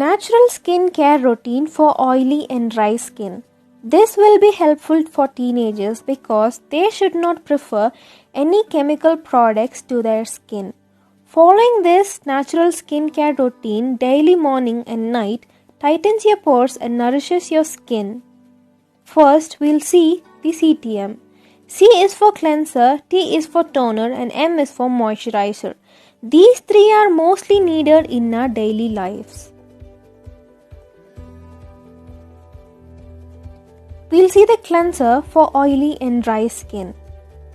Natural skin care routine for oily and dry skin. This will be helpful for teenagers because they should not prefer any chemical products to their skin. Following this natural skincare routine daily morning and night tightens your pores and nourishes your skin. First, we'll see the CTM. C is for cleanser, T is for toner, and M is for moisturizer. These three are mostly needed in our daily lives. We'll see the cleanser for oily and dry skin.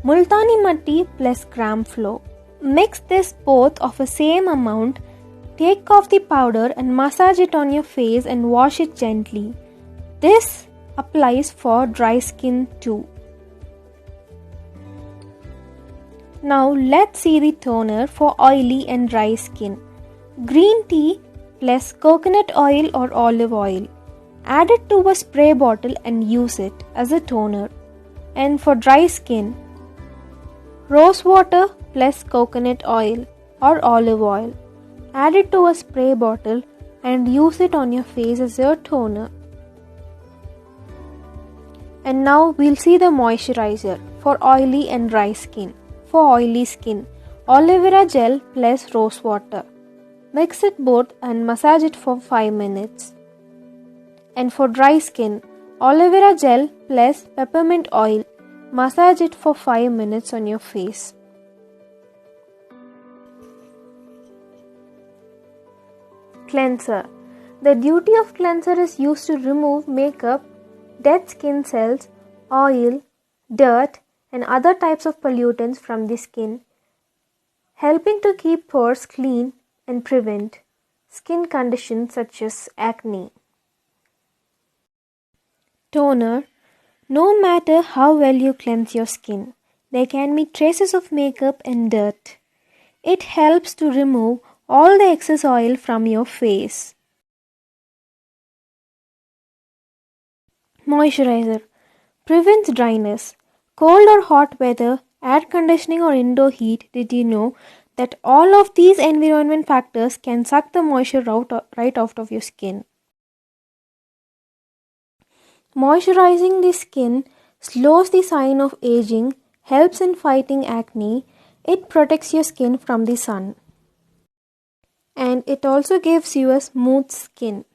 Multani Matti plus gram flour. Mix this both of the same amount. Take off the powder and massage it on your face and wash it gently. This applies for dry skin too. Now let's see the toner for oily and dry skin. Green tea plus coconut oil or olive oil. Add it to a spray bottle and use it as a toner. And for dry skin, rose water plus coconut oil or olive oil. Add it to a spray bottle and use it on your face as your toner. And now we'll see the moisturizer for oily and dry skin. For oily skin, aloe vera gel plus rose water. Mix it both and massage it for 5 minutes. And for dry skin, aloe vera gel plus peppermint oil. Massage it for 5 minutes on your face. Cleanser. The duty of cleanser is used to remove makeup, dead skin cells, oil, dirt, and other types of pollutants from the skin, helping to keep pores clean and prevent skin conditions such as acne. Toner. No matter how well you cleanse your skin, there can be traces of makeup and dirt. It helps to remove all the excess oil from your face. Moisturizer. Prevents dryness. Cold or hot weather, air conditioning or indoor heat. Did you know that all of these environment factors can suck the moisture right out of your skin? Moisturizing the skin slows the sign of aging, helps in fighting acne, it protects your skin from the sun. And it also gives you a smooth skin.